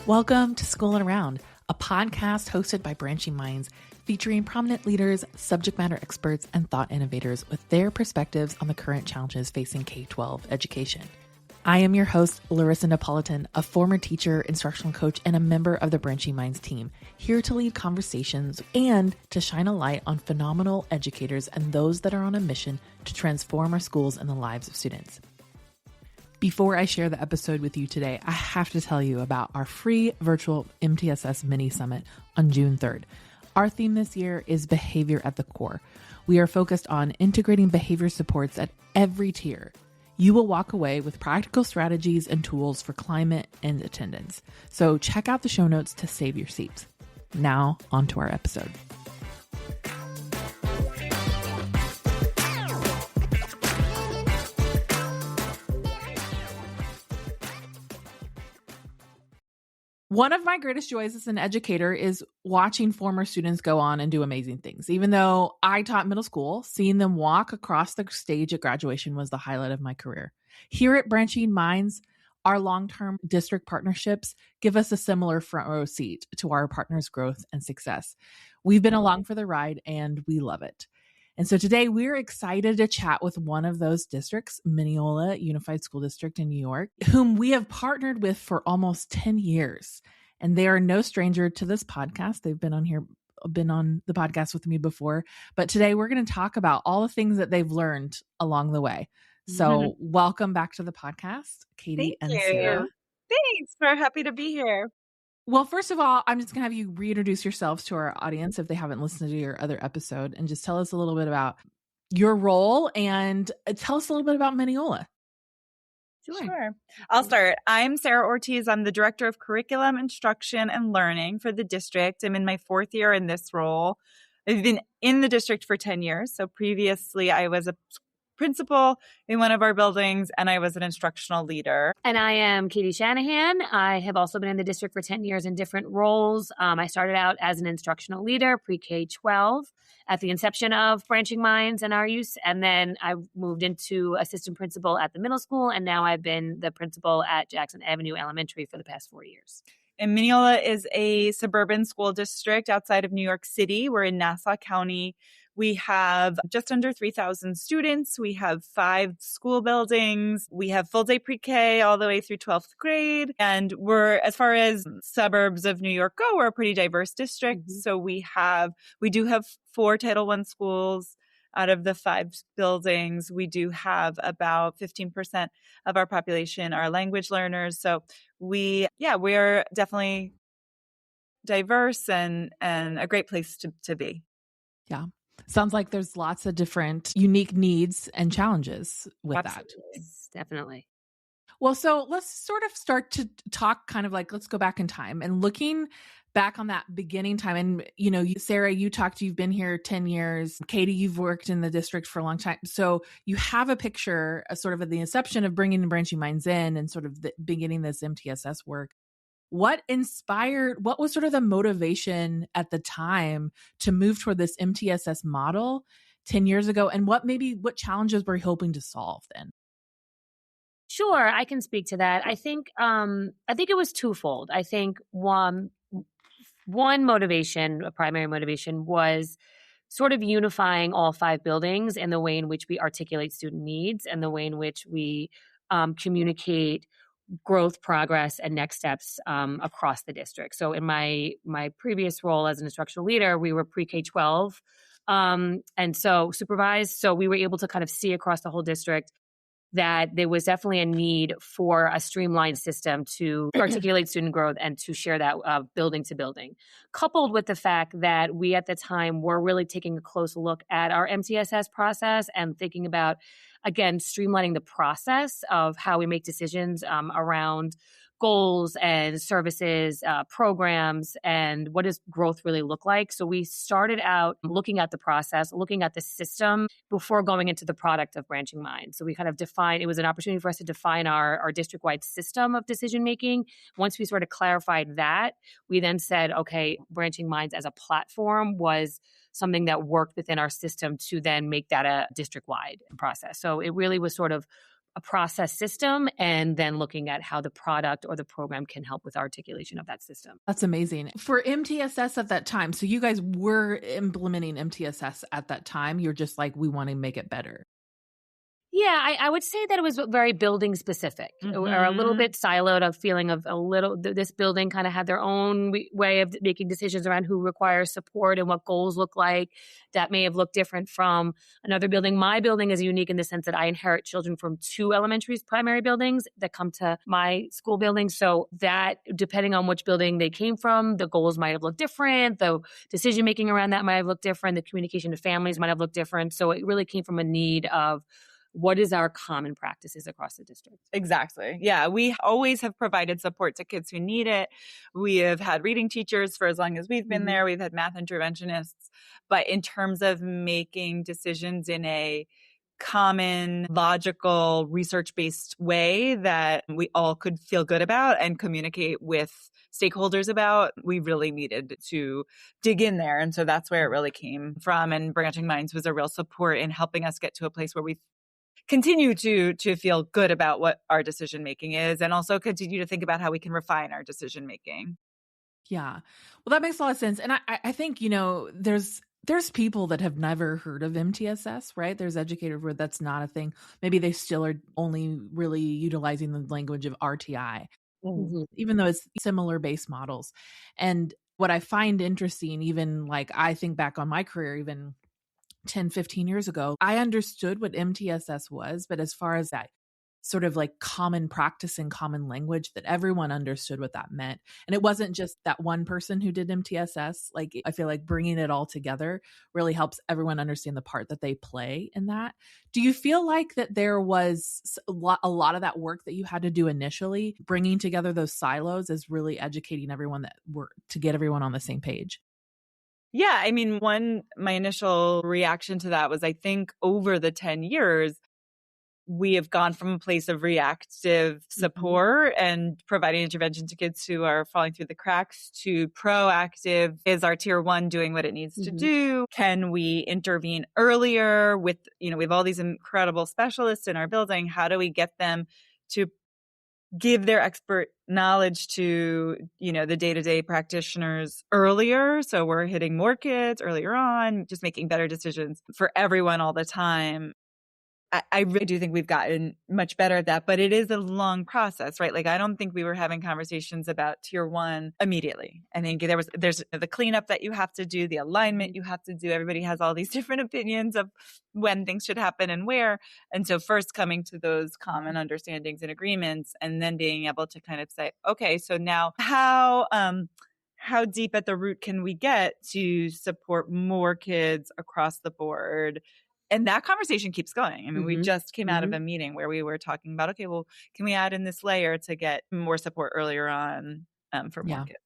Welcome to Schoolin' Around, a podcast hosted by Branching Minds, featuring prominent leaders, subject matter experts, and thought innovators with their perspectives on the current challenges facing K-12 education. I am your host, Larissa Napolitan, a former teacher, instructional coach, and a member of the Branching Minds team, here to lead conversations and to shine a light on phenomenal educators and those that are on a mission to transform our schools and the lives of students. Before I share the episode with you today, I have to tell you about our free virtual MTSS mini summit on June 3rd. Our theme this year is behavior at the core. We are focused on integrating behavior supports at every tier. You will walk away with practical strategies and tools for climate and attendance. So check out the show notes to save your seats. Now, on to our episode. One of my greatest joys as an educator is watching former students go on and do amazing things. Even though I taught middle school, seeing them walk across the stage at graduation was the highlight of my career. Here at Branching Minds, our long-term district partnerships give us a similar front row seat to our partners' growth and success. We've been along for the ride and we love it. And so today we're excited to chat with one of those districts, Mineola Unified School District in New York, whom we have partnered with for almost 10 years. And they are no stranger to this podcast. They've been on the podcast with me before. But today we're going to talk about all the things that they've learned along the way. So welcome back to the podcast, Katie and Sara. Thanks. We're happy to be here. Well, first of all, I'm just going to have you reintroduce yourselves to our audience if they haven't listened to your other episode, and just tell us a little bit about your role and tell us a little bit about Mineola. Sure. I'll start. I'm Sara Ortiz. I'm the Director of Curriculum, Instruction, and Learning for the district. I'm in my 4th year in this role. I've been in the district for 10 years. So previously I was a principal in one of our buildings, and I was an instructional leader. And I am Katie Shanahan. I have also been in the district for 10 years in different roles. I started out as an instructional leader, pre-K-12, at the inception of Branching Minds and our use. And then I moved into assistant principal at the middle school. And now I've been the principal at Jackson Avenue Elementary for the past 4 years. And Mineola is a suburban school district outside of New York City. We're in Nassau County. We have just under 3,000 students. We have 5 school buildings. We have full day pre-K all the way through 12th grade. And we're, as far as suburbs of New York go, we're a pretty diverse district. Mm-hmm. So we do have 4 Title I schools out of the 5 buildings. We do have about 15% of our population are language learners. So we're definitely diverse and a great place to be. Yeah. Sounds like there's lots of different unique needs and challenges with Absolutely. That. Definitely. Well, so let's sort of start to talk let's go back in time and looking back on that beginning time. And, Sara, you've been here 10 years. Katie, you've worked in the district for a long time. So you have a picture sort of at the inception of bringing the Branching Minds in and sort of beginning this MTSS work. What was sort of the motivation at the time to move toward this MTSS model 10 years ago? And what challenges were you hoping to solve then? Sure, I can speak to that. I think it was twofold. I think one motivation, a primary motivation, was sort of unifying all 5 buildings in the way in which we articulate student needs and the way in which we communicate growth, progress, and next steps across the district. So in my previous role as an instructional leader, we were pre-K-12 and so supervised. So we were able to kind of see across the whole district that there was definitely a need for a streamlined system to articulate student growth and to share that building to building, coupled with the fact that we at the time were really taking a close look at our MTSS process and thinking about, again, streamlining the process of how we make decisions around goals and services, programs, and what does growth really look like. So we started out looking at the process, looking at the system before going into the product of Branching Minds. So we kind of it was an opportunity for us to define our district-wide system of decision-making. Once we sort of clarified that, we then said, okay, Branching Minds as a platform was something that worked within our system to then make that a district-wide process. So it really was sort of a process system and then looking at how the product or the program can help with articulation of that system. That's amazing. For MTSS at that time, so you guys were implementing MTSS at that time. You're just like, we want to make it better. Yeah, I would say that it was very building specific, or a little bit siloed, of feeling of a little, this building kind of had their own way of making decisions around who requires support and what goals look like. That may have looked different from another building. My building is unique in the sense that I inherit children from 2 elementary primary buildings that come to my school building. So that, depending on which building they came from, the goals might have looked different. The decision-making around that might have looked different. The communication to families might have looked different. So it really came from a need of, what is our common practices across the district? Exactly. Yeah. We always have provided support to kids who need it. We have had reading teachers for as long as we've been there. We've had math interventionists. But in terms of making decisions in a common, logical, research-based way that we all could feel good about and communicate with stakeholders about, we really needed to dig in there. And so that's where it really came from. And Branching Minds was a real support in helping us get to a place where we continue to feel good about what our decision making is, and also continue to think about how we can refine our decision making. Yeah. Well, that makes a lot of sense. And I think, there's people that have never heard of MTSS, right? There's educators where that's not a thing. Maybe they still are only really utilizing the language of RTI, even though it's similar base models. And what I find interesting, even like I think back on my career, even 10, 15 years ago, I understood what MTSS was, but as far as that sort of like common practice and common language, that everyone understood what that meant. And it wasn't just that one person who did MTSS. Like, I feel like bringing it all together really helps everyone understand the part that they play in that. Do you feel like that there was a lot of that work that you had to do initially, bringing together those silos, is really educating everyone to get everyone on the same page? Yeah. I mean, my initial reaction to that was, I think over the 10 years, we have gone from a place of reactive support and providing intervention to kids who are falling through the cracks to proactive. Is our tier 1 doing what it needs to do? Can we intervene earlier with, we have all these incredible specialists in our building. How do we get them to give their expert knowledge to, the day-to-day practitioners earlier? So we're hitting more kids earlier on, just making better decisions for everyone all the time. I really do think we've gotten much better at that, but it is a long process, right? Like, I don't think we were having conversations about tier 1 immediately. I think there's the cleanup that you have to do, the alignment you have to do. Everybody has all these different opinions of when things should happen and where. And so first coming to those common understandings and agreements, and then being able to kind of say, okay, so now how deep at the root can we get to support more kids across the board? And that conversation keeps going. I mean, we just came out of a meeting where we were talking about, okay, well, can we add in this layer to get more support earlier on for more kids?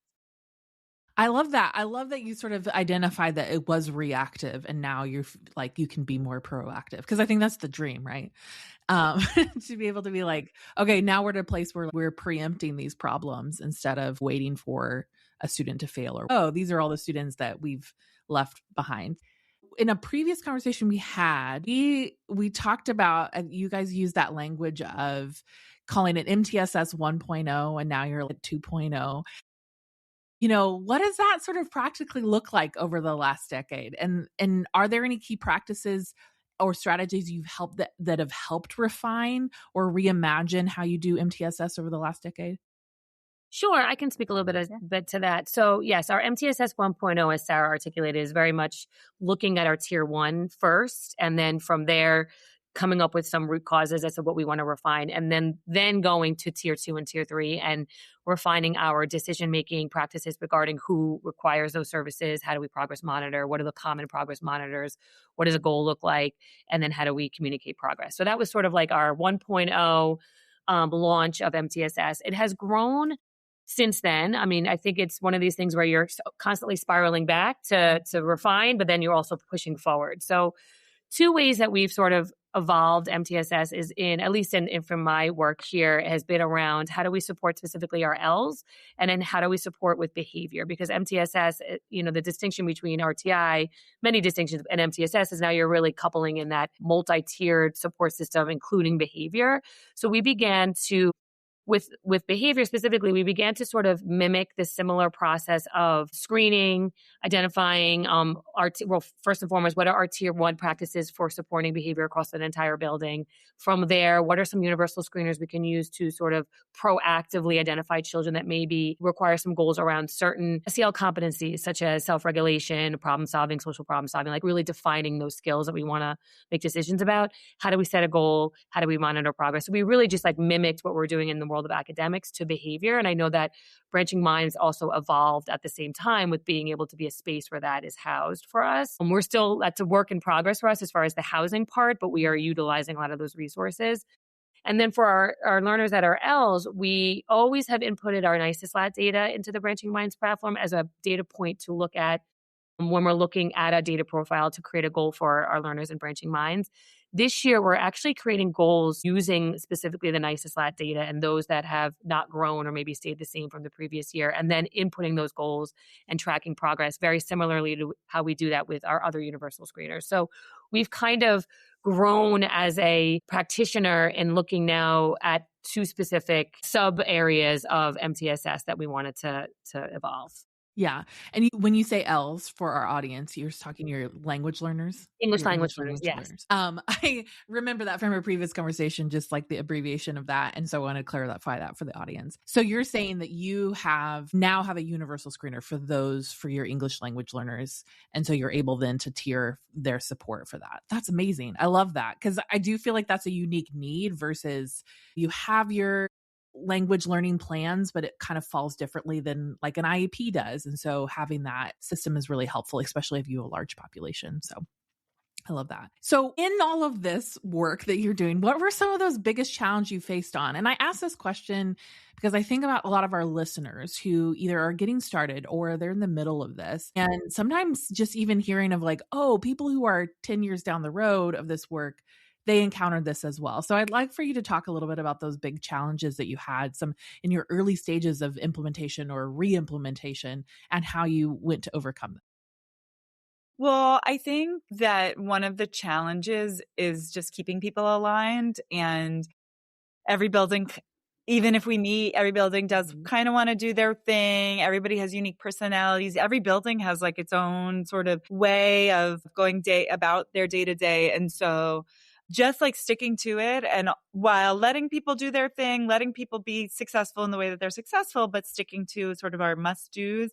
I love that. I love that you sort of identified that it was reactive, and now you're like, you can be more proactive, because I think that's the dream, right? To be able to be like, okay, now we're at a place where we're preempting these problems instead of waiting for a student to fail, or, oh, these are all the students that we've left behind. In a previous conversation we had, we talked about, you guys used that language of calling it MTSS 1.0, and now you're at 2.0. What does that sort of practically look like over the last decade? And are there any key practices or strategies that have helped refine or reimagine how you do MTSS over the last decade? Sure, I can speak a little bit to that. So yes, our MTSS 1.0, as Sara articulated, is very much looking at our tier 1 first, and then from there coming up with some root causes as to what we want to refine, and then going to tier 2 and tier 3 and refining our decision-making practices regarding who requires those services, how do we progress monitor, what are the common progress monitors, what does a goal look like, and then how do we communicate progress. So that was sort of like our 1.0 launch of MTSS. It has grown since then. I mean, I think it's one of these things where you're constantly spiraling back to refine, but then you're also pushing forward. So 2 ways that we've sort of evolved MTSS is in, at least in from my work here, has been around how do we support specifically our Ls, and then how do we support with behavior? Because MTSS, the distinction between RTI, many distinctions, and MTSS is now you're really coupling in that multi-tiered support system, including behavior. So we began to with behavior specifically, we began to sort of mimic this similar process of screening, identifying first and foremost, what are our tier 1 practices for supporting behavior across an entire building? From there, what are some universal screeners we can use to sort of proactively identify children that maybe require some goals around certain SEL competencies, such as self-regulation, problem solving, social problem solving, like really defining those skills that we want to make decisions about. How do we set a goal? How do we monitor progress? So we really just like mimicked what we're doing in the world of academics to behavior. And I know that Branching Minds also evolved at the same time with being able to be a space where that is housed for us. And that's a work in progress for us as far as the housing part, but we are utilizing a lot of those resources. And then for our learners that are Ls, we always have inputted our NICESLAT data into the Branching Minds platform as a data point to look at when we're looking at a data profile to create a goal for our learners in Branching Minds. This year, we're actually creating goals using specifically the NICESLAT data and those that have not grown or maybe stayed the same from the previous year, and then inputting those goals and tracking progress very similarly to how we do that with our other universal screeners. So we've kind of grown as a practitioner in looking now at 2 specific sub areas of MTSS that we wanted to evolve. Yeah. And when you say Ls for our audience, you're talking your language learners? English language learners, yes. I remember that from a previous conversation, just like the abbreviation of that. And so I want to clarify that for the audience. So you're saying that you now have a universal screener for your English language learners. And so you're able then to tier their support for that. That's amazing. I love that because I do feel like that's a unique need versus you have your language learning plans, but it kind of falls differently than like an IEP does. And so having that system is really helpful, especially if you have a large population. So I love that. So in all of this work that you're doing, what were some of those biggest challenges you faced on? And I ask this question because I think about a lot of our listeners who either are getting started or they're in the middle of this. And sometimes just even hearing of like, oh, people who are 10 years down the road of this work, they encountered this as well. So I'd like for you to talk a little bit about those big challenges that you had some in your early stages of implementation or re-implementation and how you went to overcome them. Well, I think that one of the challenges is just keeping people aligned, and every building, even if we meet, every building does kind of want to do their thing. Everybody has unique personalities. Every building has like its own sort of way of going about their day to day. And so just like sticking to it, and while letting people do their thing, letting people be successful in the way that they're successful, but sticking to sort of our must-dos.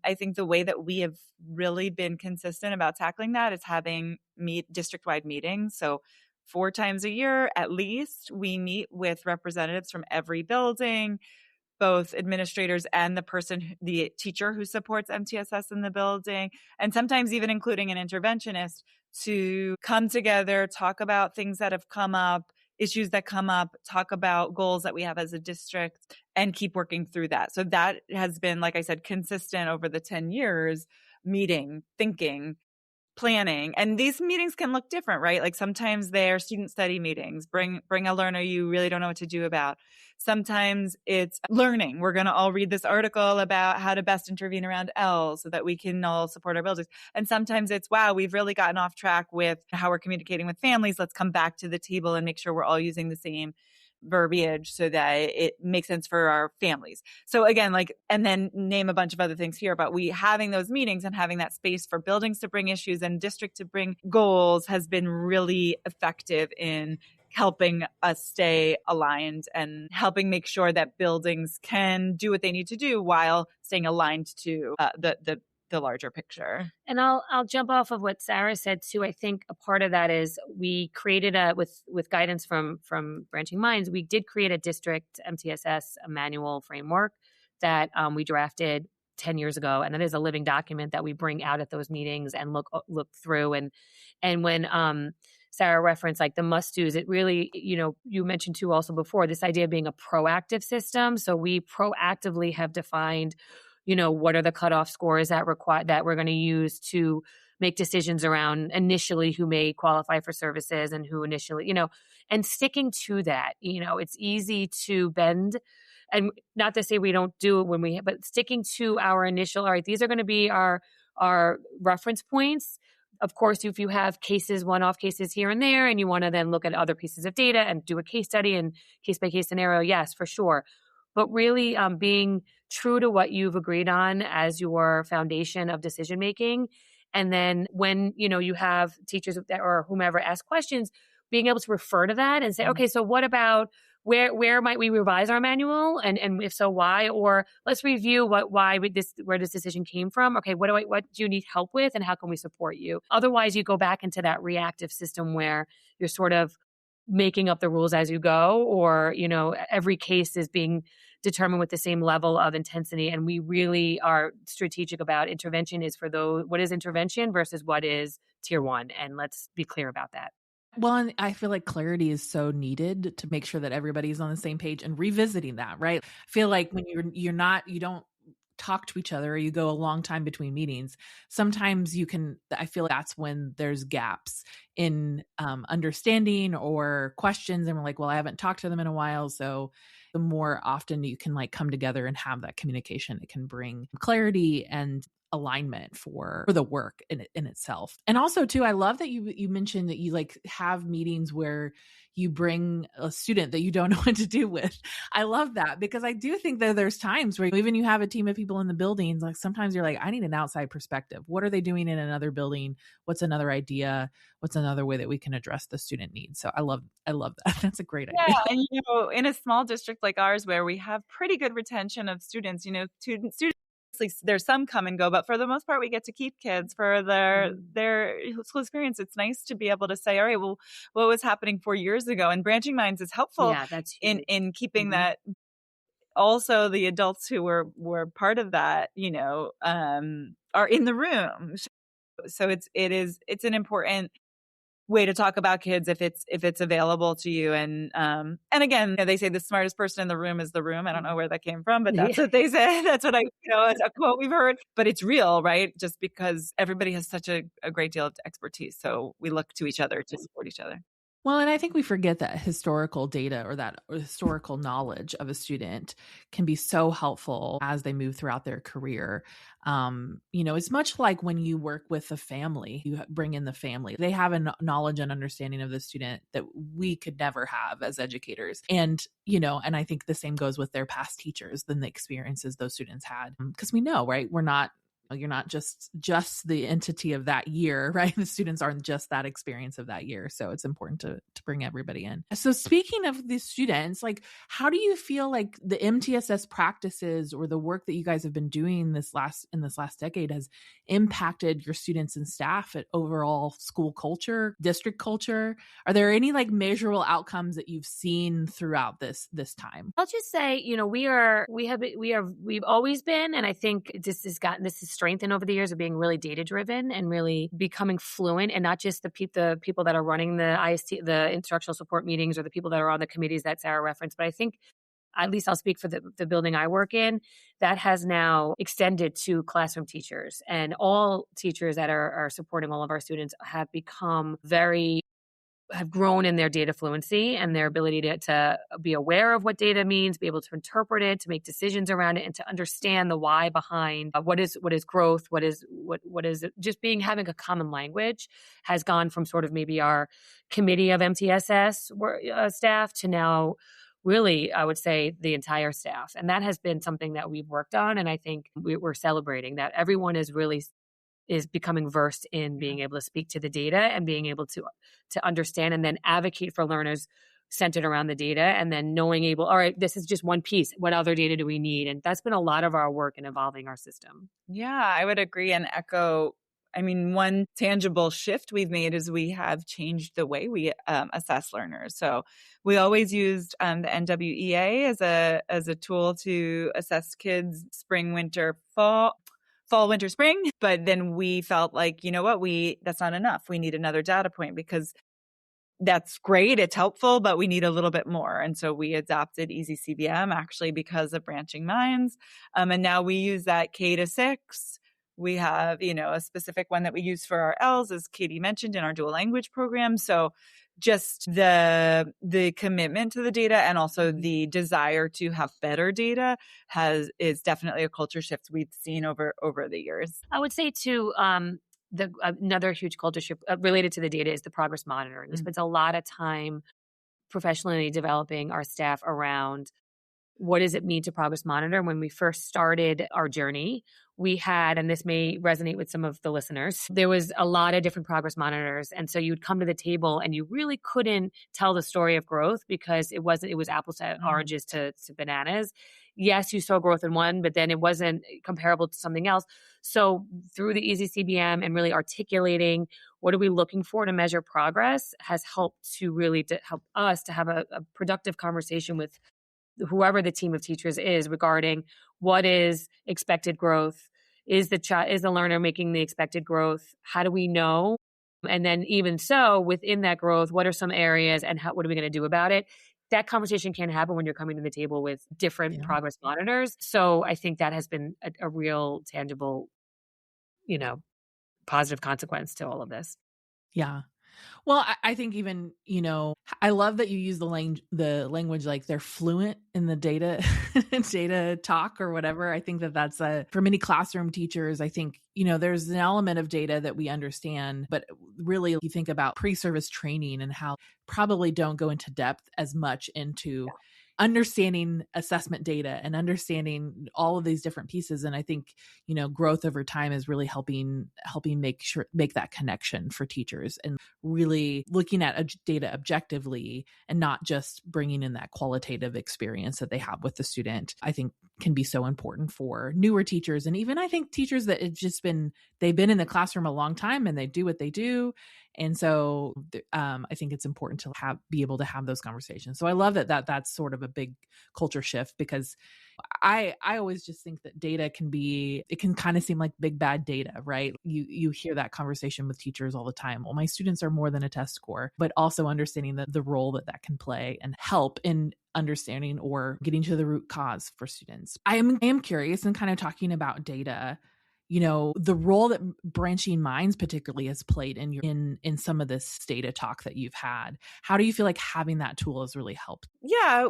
I think the way that we have really been consistent about tackling that is having district-wide meetings. So 4 times a year, at least, we meet with representatives from every building, both administrators and the teacher who supports MTSS in the building, and sometimes even including an interventionist to come together, talk about things that have come up, issues that come up, talk about goals that we have as a district, and keep working through that. So that has been, like I said, consistent over the 10 years, meeting, thinking, planning. And these meetings can look different, right? Like sometimes they're student study meetings. Bring a learner you really don't know what to do about. Sometimes it's learning. We're going to all read this article about how to best intervene around L so that we can all support our buildings. And sometimes it's, wow, we've really gotten off track with how we're communicating with families. Let's come back to the table and make sure we're all using the same verbiage so that it makes sense for our families. So again, and then name a bunch of other things here about we having those meetings and having that space for buildings to bring issues and district to bring goals has been really effective in helping us stay aligned and helping make sure that buildings can do what they need to do while staying aligned to the larger picture. And I'll jump off of what Sara said too. I think a part of that is we created with guidance from Branching Minds, we did create a district MTSS manual framework that we drafted 10 years ago. And that is a living document that we bring out at those meetings and look through. And when Sara referenced like the must-dos, it really, you mentioned too also before, this idea of being a proactive system. So we proactively have defined what are the cutoff scores that we're going to use to make decisions around initially who may qualify for services and who initially, and sticking to that. It's easy to bend, and not to say we don't do it but sticking to our initial, all right, these are going to be our reference points. Of course, if you have cases, one-off cases here and there, and you want to then look at other pieces of data and do a case study and case-by-case scenario, yes, for sure. But really being true to what you've agreed on as your foundation of decision-making. And then when, you have teachers or whomever ask questions, being able to refer to that and say, okay, so what about where might we revise our manual? And if so, why? Or let's review where this decision came from. Okay, what do you need help with, and how can we support you? Otherwise, you go back into that reactive system where you're sort of making up the rules as you go, or, every case is being determined with the same level of intensity. And we really are strategic about intervention is for those, what is intervention versus what is tier 1. And let's be clear about that. Well, and I feel like clarity is so needed to make sure that everybody's on the same page and revisiting that, right? I feel like when you don't talk to each other or you go a long time between meetings, sometimes I feel like that's when there's gaps in understanding or questions. And we're like, well, I haven't talked to them in a while. So the more often you can come together and have that communication, it can bring clarity and alignment for the work in itself. And also too, I love that you mentioned that you have meetings where you bring a student that you don't know what to do with. I love that, because I do think that there's times where even you have a team of people in the buildings, sometimes you're like, I need an outside perspective. What are they doing in another building? What's another idea? What's another way that we can address the student needs? So I love that. That's a great idea. Yeah. And, in a small district like ours, where we have pretty good retention of students, students, there's some come and go, but for the most part, we get to keep kids for their school experience. It's nice to be able to say, all right, well, what was happening 4 years ago? And Branching Minds is helpful in keeping that. Also, the adults who were part of that, are in the room. So it's an important way to talk about kids if it's available to you. And again, they say the smartest person in the room is the room. I don't know where that came from, but that's what they say. That's what it's a quote we've heard, but it's real, right? Just because everybody has such a great deal of expertise. So we look to each other to support each other. Well, and I think we forget that historical data or that historical knowledge of a student can be so helpful as they move throughout their career. It's much like when you work with a family, you bring in the family. They have a knowledge and understanding of the student that we could never have as educators. And, and I think the same goes with their past teachers than the experiences those students had. Because we know, right? You're not just the entity of that year, right? The students aren't just that experience of that year. So it's important to bring everybody in. So speaking of the students, how do you feel like the MTSS practices or the work that you guys have been doing in this last decade has impacted your students and staff at overall school culture, district culture? Are there any measurable outcomes that you've seen throughout this time? I'll just say, we've always been, and I think this has strengthened over the years of being really data driven and really becoming fluent, and not just the people that are running the IST, the instructional support meetings, or the people that are on the committees that Sara referenced. But I think, at least I'll speak for the building I work in, that has now extended to classroom teachers, and all teachers that are supporting all of our students have grown in their data fluency and their ability to be aware of what data means, be able to interpret it, to make decisions around it, and to understand the why behind what is growth, what is just having a common language has gone from sort of maybe our committee of MTSS staff to now really, I would say, the entire staff. And that has been something that we've worked on. And I think we're celebrating that everyone is becoming versed in being able to speak to the data and being able to understand and then advocate for learners centered around the data, and then all right, this is just one piece. What other data do we need? And that's been a lot of our work in evolving our system. Yeah, I would agree and echo. One tangible shift we've made is we have changed the way we assess learners. So we always used the NWEA as a tool to assess kids spring, winter, fall, winter, spring. But then we felt like, that's not enough. We need another data point, because that's great. It's helpful, but we need a little bit more. And so we adopted Easy CBM actually because of Branching Minds. And now we use that K to 6 We have, a specific one that we use for our L's, as Katie mentioned, in our dual language program. So just the commitment to the data and also the desire to have better data is definitely a culture shift we've seen over the years. I would say too, another huge culture shift related to the data is the progress monitoring. We spent a lot of time professionally developing our staff around what does it mean to progress monitor. When we first started our journey, we had, and this may resonate with some of the listeners, there was a lot of different progress monitors. And so you'd come to the table and you really couldn't tell the story of growth because it was apples to oranges to bananas. Yes, you saw growth in one, but then it wasn't comparable to something else. So through the Easy CBM and really articulating what are we looking for to measure progress has helped to really help us to have a productive conversation with whoever the team of teachers is regarding what is expected growth. Is the learner making the expected growth? How do we know? And then even so, within that growth, what are some areas and what are we going to do about it? That conversation can't happen when you're coming to the table with different progress monitors. So I think that has been a real tangible, positive consequence to all of this. Yeah. Well, I think even, I love that you use the language like they're fluent in the data talk or whatever. I think that's for many classroom teachers, I think, there's an element of data that we understand, but really you think about pre-service training and how probably don't go into depth as much into understanding assessment data and understanding all of these different pieces. And I think, growth over time is really helping make that connection for teachers and really looking at data objectively and not just bringing in that qualitative experience that they have with the student, I think can be so important for newer teachers. And even I think teachers that they've been in the classroom a long time and they do what they do. And so I think it's important to be able to have those conversations. So I love that's sort of a big culture shift, because I always just think that data it can kind of seem like big bad data, right? You hear that conversation with teachers all the time. Well, my students are more than a test score, but also understanding the role that can play and help in understanding or getting to the root cause for students. I am curious, and kind of talking about data, the role that Branching Minds particularly has played in some of this data talk that you've had. How do you feel like having that tool has really helped? Yeah.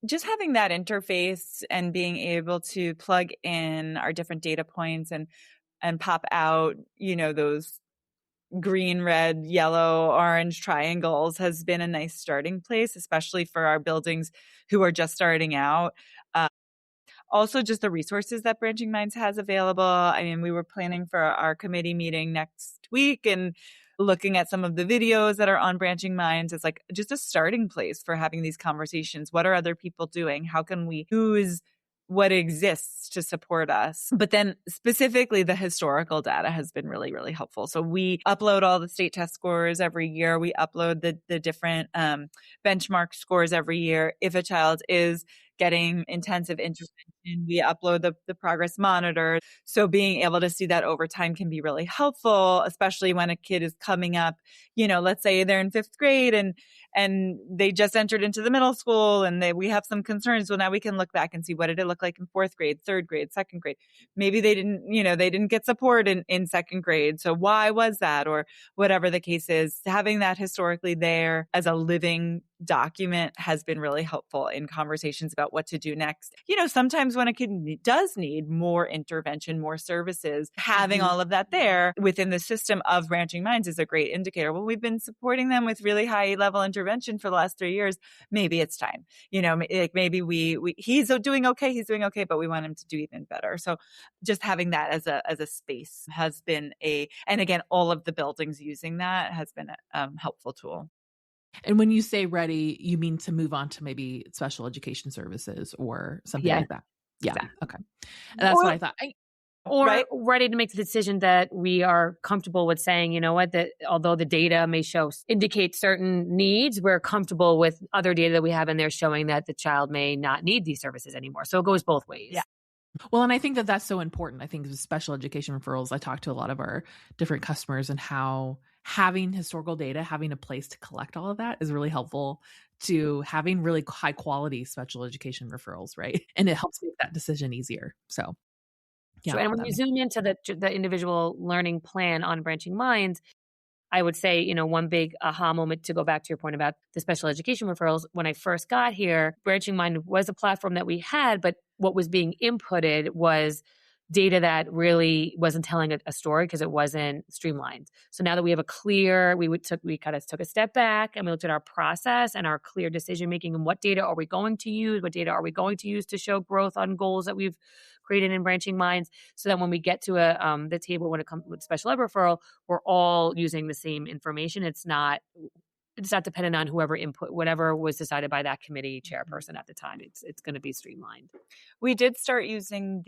Just having that interface and being able to plug in our different data points and pop out, those green, red, yellow, orange triangles has been a nice starting place, especially for our buildings who are just starting out. Also, just the resources that Branching Minds has available. I mean, we were planning for our committee meeting next week and looking at some of the videos that are on Branching Minds. It's like just a starting place for having these conversations. What are other people doing? How can we use what exists to support us? But then specifically the historical data has been really, really helpful. So we upload all the state test scores every year. We upload the different benchmark scores every year. If a child is getting intensive intervention, we upload the progress monitor. So being able to see that over time can be really helpful, especially when a kid is coming up, let's say they're in 5th grade and they just entered into the middle school and we have some concerns. Well, now we can look back and see what did it look like in 4th grade, 3rd grade, 2nd grade. Maybe they didn't get support in 2nd grade. So why was that? Or whatever the case is, having that historically there as a living document has been really helpful in conversations about what to do next. Sometimes when a kid does need more intervention, more services, having all of that there within the system of Branching Minds is a great indicator. Well, we've been supporting them with really high level intervention for the last 3 years. Maybe it's time, like maybe he's doing okay, but we want him to do even better. So just having that as a space has been and again, all of the buildings using that has been a helpful tool. And when you say ready, you mean to move on to maybe special education services or something like that? Yeah. Exactly. Okay. And that's what I thought. Ready to make the decision that we are comfortable with saying, that although the data may indicate certain needs, we're comfortable with other data that we have in there showing that the child may not need these services anymore. So it goes both ways. Yeah. Well, and I think that's so important. I think with special education referrals, I talk to a lot of our different customers and how having historical data, having a place to collect all of that is really helpful to having really high quality special education referrals, right? And it helps make that decision easier. So So, Yeah. and when you zoom into the individual learning plan on Branching Minds, I would say, one big aha moment, to go back to your point about the special education referrals. When I first got here, Branching Mind was a platform that we had, but what was being inputted was data that really wasn't telling a story because it wasn't streamlined. So now that we have a clear, we kind of took a step back and we looked at our process and our clear decision making and what data are we going to use, what data are we going to use to show growth on goals that we've created in Branching Minds, so that when we get to the table when it comes with special ed referral, we're all using the same information. It's not dependent on whatever was decided by that committee chairperson at the time. It's going to be streamlined. We did start using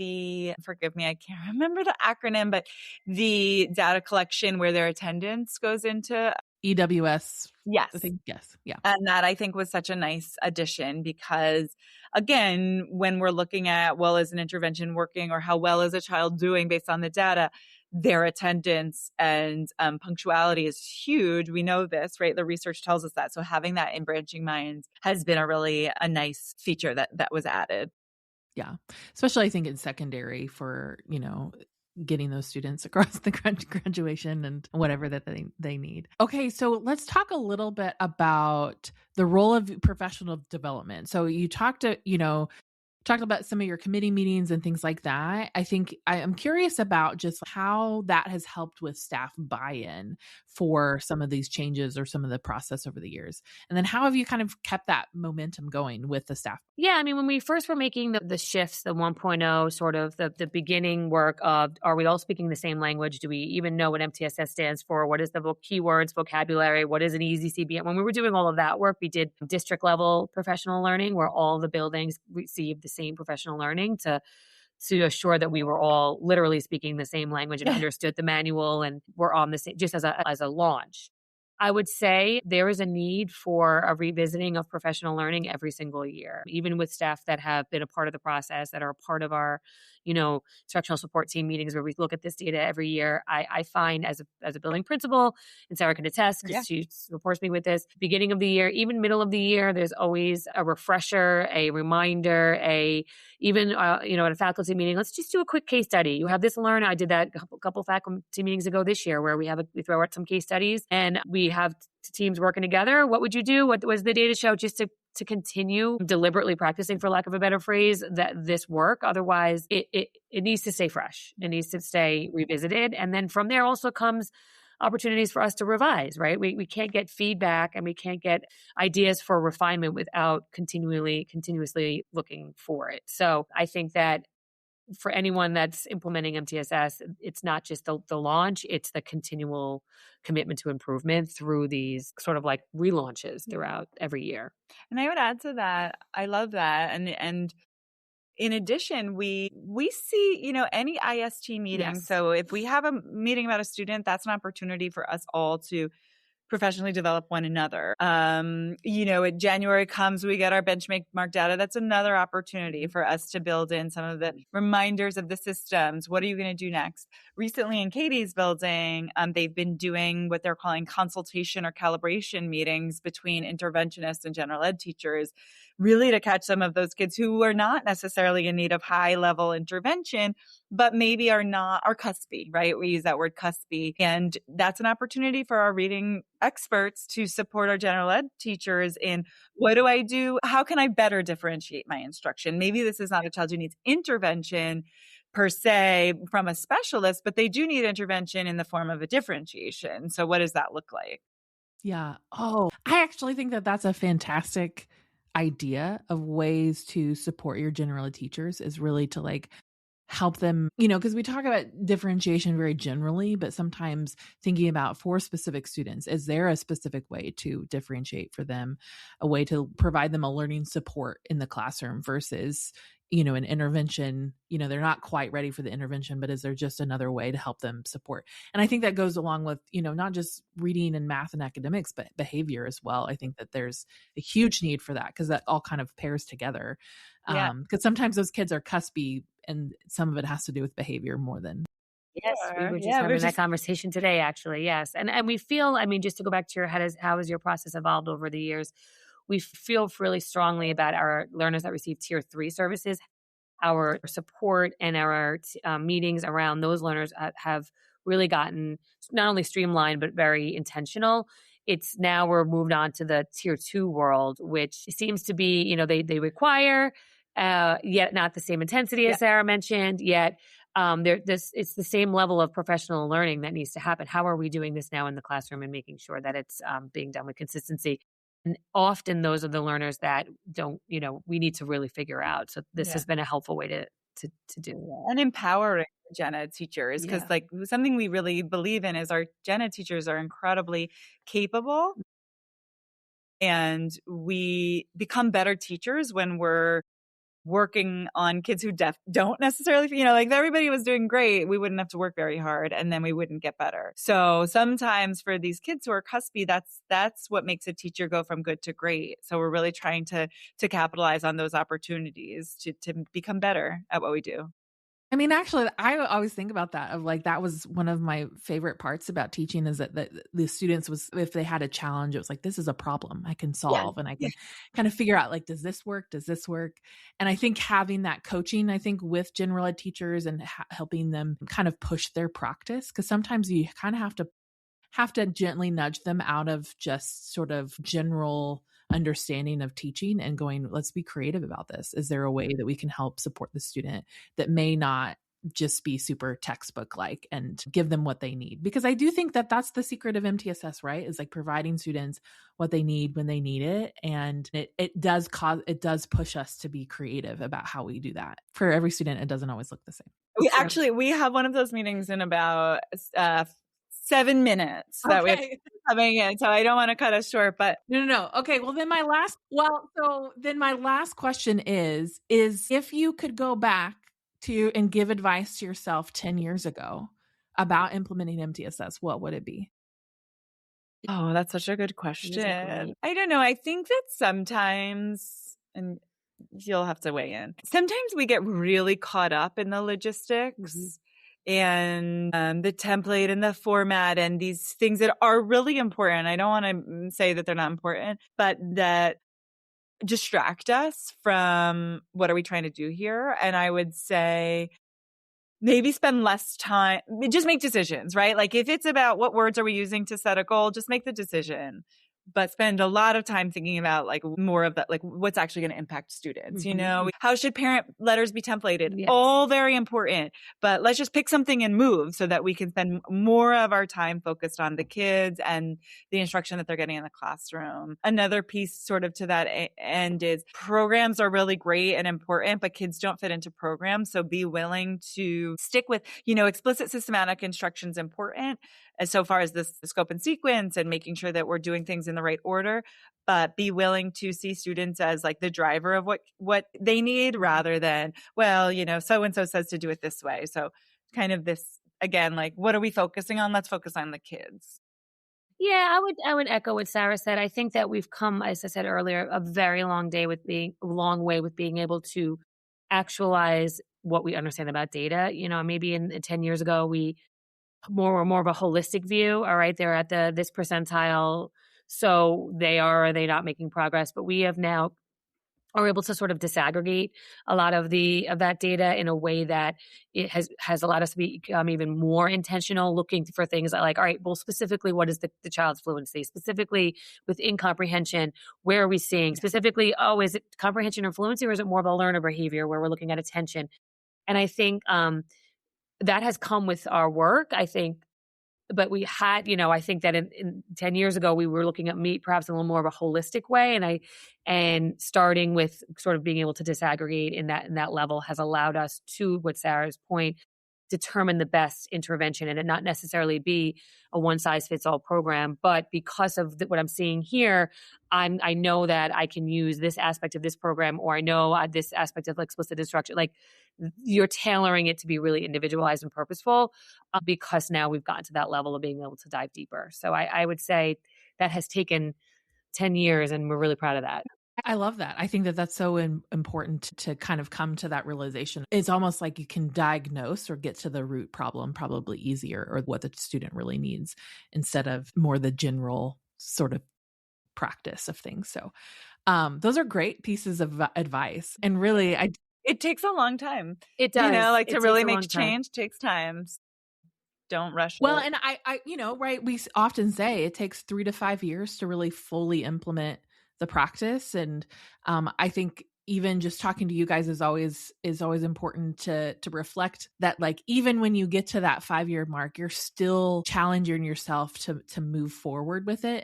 forgive me, I can't remember the acronym, but the data collection where their attendance goes into EWS. Yes. I think, yes. Yeah. And that, I think, was such a nice addition because, again, when we're looking at, well, is an intervention working or how well is a child doing based on the data, their attendance and punctuality is huge. We know this, right? The research tells us that. So having that in Branching Minds has been a nice feature that was added. Yeah. Especially, I think, in secondary for, getting those students across the graduation and whatever that they need. Okay, so let's talk a little bit about the role of professional development. So you talked about some of your committee meetings and things like that. I think I am curious about just how that has helped with staff buy-in for some of these changes or some of the process over the years. And then how have you kind of kept that momentum going with the staff? Yeah, I mean, when we first were making the shifts, the 1.0, sort of the beginning work of, are we all speaking the same language? Do we even know what MTSS stands for? What is the keywords, vocabulary? What is an easy CBM? When we were doing all of that work, we did district level professional learning where all the buildings received the same professional learning to assure that we were all literally speaking the same language and understood the manual and were on the same, just as a launch. I would say there is a need for a revisiting of professional learning every single year, even with staff that have been a part of the process, that are a part of our, instructional support team meetings where we look at this data every year. I find as a building principal, and Sara can attest because she supports me with this, beginning of the year, even middle of the year, there's always a refresher, a reminder, even at a faculty meeting, let's just do a quick case study. You have this learn. I did that a couple faculty meetings ago this year where we throw out some case studies and we have teams working together. What would you do? What was the data show? Just to continue deliberately practicing, for lack of a better phrase, that this work. Otherwise, it needs to stay fresh. It needs to stay revisited. And then from there also comes opportunities for us to revise, right? We can't get feedback and we can't get ideas for refinement without continuously looking for it. So I think that for anyone that's implementing MTSS, it's not just the launch, it's the continual commitment to improvement through these sort of like relaunches throughout every year. And I would add to that, I love that. And in addition, we see, any IST meeting. Yes. So if we have a meeting about a student, that's an opportunity for us all to professionally develop one another. January comes, we get our benchmark data. That's another opportunity for us to build in some of the reminders of the systems. What are you going to do next? Recently in Katie's building, they've been doing what they're calling consultation or calibration meetings between interventionists and general ed teachers, really to catch some of those kids who are not necessarily in need of high level intervention, but maybe are cuspy, right? We use that word cuspy. And that's an opportunity for our reading experts to support our general ed teachers in what do I do? How can I better differentiate my instruction? Maybe this is not a child who needs intervention per se from a specialist, but they do need intervention in the form of a differentiation. So what does that look like? Yeah. Oh, I actually think that that's a fantastic idea of ways to support your general ed teachers, is really to help them, because we talk about differentiation very generally, but sometimes thinking about for specific students, is there a specific way to differentiate for them, a way to provide them a learning support in the classroom versus, an intervention, they're not quite ready for the intervention, but is there just another way to help them support? And I think that goes along with, not just reading and math and academics, but behavior as well. I think that there's a huge need for that because that all kind of pairs together. Because sometimes those kids are cuspy and some of it has to do with behavior more than. Yes, we were just having that conversation today, actually. Yes. And we feel, just to go back to how has your process evolved over the years? We feel really strongly about our learners that receive tier 3 services our support and our meetings around those learners have really gotten not only streamlined, but very intentional. It's now we're moved on to the tier 2 world, which seems to be, they require, yet not the same intensity as Sara mentioned, yet it's the same level of professional learning that needs to happen. How are we doing this now in the classroom and making sure that it's being done with consistency? And often those are the learners that don't, we need to really figure out. So this has been a helpful way to do that. And empowering gen ed teachers, because something we really believe in is our gen ed teachers are incredibly capable, and we become better teachers when we're working on kids who don't necessarily, if everybody was doing great, we wouldn't have to work very hard, and then we wouldn't get better. So sometimes for these kids who are cuspy, that's what makes a teacher go from good to great. So we're really trying to capitalize on those opportunities to become better at what we do. I mean, actually, I always think about that of that was one of my favorite parts about teaching is that the students if they had a challenge, it was this is a problem I can solve and I can kind of figure out does this work? Does this work? And I think having that coaching, with general ed teachers and helping them kind of push their practice, because sometimes you kind of have to gently nudge them out of just sort of general understanding of teaching and going, let's be creative about this. Is there a way that we can help support the student that may not just be super textbook like and give them what they need? Because I do think that that's the secret of MTSS, right? Is providing students what they need when they need it. And it does push us to be creative about how we do that. For every student, it doesn't always look the same. We have one of those meetings in about 7 minutes that we're coming in, so I don't want to cut us short, but no. Okay, well then my last question is if you could go back to and give advice to yourself 10 years ago about implementing MTSS, what would it be? Oh, that's such a good question. I don't know. I think that sometimes, and you'll have to weigh in, sometimes we get really caught up in the logistics and the template and the format and these things that are really important. I don't want to say that they're not important, but that distract us from what are we trying to do here. And I would say maybe spend less time, just make decisions, right? If it's about what words are we using to set a goal, just make the decision. But spend a lot of time thinking about more of that, what's actually going to impact students, how should parent letters be templated? Yes. All very important, but let's just pick something and move so that we can spend more of our time focused on the kids and the instruction that they're getting in the classroom. Another piece sort of to that end is programs are really great and important, but kids don't fit into programs. So be willing to stick with, explicit systematic instruction is important as so far as the scope and sequence and making sure that we're doing things in the right order, but be willing to see students as the driver of what they need rather than, so-and-so says to do it this way. So kind of this, again, what are we focusing on? Let's focus on the kids. Yeah, I would echo what Sara said. I think that we've come, as I said earlier, a very long way with being able to actualize what we understand about data. Maybe in 10 years ago, we more of a holistic view. All right, they're at this percentile, so they not making progress. But we have now are able to sort of disaggregate a lot of that data in a way that it has allowed us to become even more intentional, looking for things all right, well, specifically, what is the child's fluency? Specifically within comprehension, where are we seeing? Specifically, is it comprehension or fluency, or is it more of a learner behavior where we're looking at attention? And I think that has come with our work, I think. But we had, I think that in 10 years ago, we were looking at perhaps in a little more of a holistic way. And starting with sort of being able to disaggregate in that level has allowed us, to what Sara's point, determine the best intervention and it not necessarily be a one-size-fits-all program. But because of what I'm seeing here, I know that I can use this aspect of this program, or I know this aspect of explicit instruction. You're tailoring it to be really individualized and purposeful because now we've gotten to that level of being able to dive deeper. So I would say that has taken 10 years and we're really proud of that. I love that. I think that that's so important to kind of come to that realization. It's almost like you can diagnose or get to the root problem probably easier, or what the student really needs, instead of more the general sort of practice of things. So those are great pieces of advice. And really, It takes a long time. It does. Like It to really takes a make long time. change takes time. Don't rush Well, it. and I, right, we often say it takes 3 to 5 years to really fully implement the practice. And I think even just talking to you guys is always important to reflect that, like, even when you get to that 5-year mark, you're still challenging yourself to move forward with it.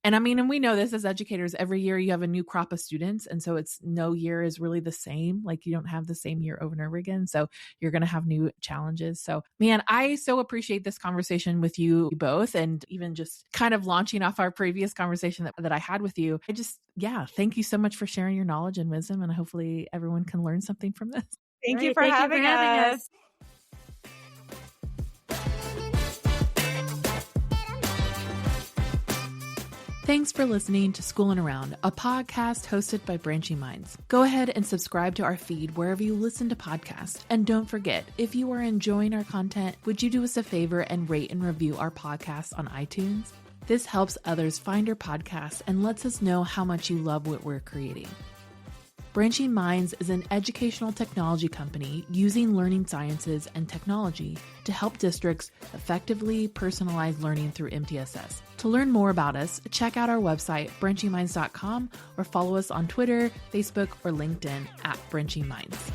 And we know this as educators, every year you have a new crop of students. And so it's no year is really the same. Like, you don't have the same year over and over again. So you're going to have new challenges. So, man, I so appreciate this conversation with you both, and even just kind of launching off our previous conversation that I had with you. Thank you so much for sharing your knowledge and wisdom. And hopefully everyone can learn something from this. Thank you for having us. Thanks for listening to Schoolin' Around, a podcast hosted by Branching Minds. Go ahead and subscribe to our feed wherever you listen to podcasts. And don't forget, if you are enjoying our content, would you do us a favor and rate and review our podcast on iTunes? This helps others find our podcast and lets us know how much you love what we're creating. Branching Minds is an educational technology company using learning sciences and technology to help districts effectively personalize learning through MTSS. To learn more about us, check out our website, branchingminds.com, or follow us on Twitter, Facebook, or LinkedIn at Branching Minds.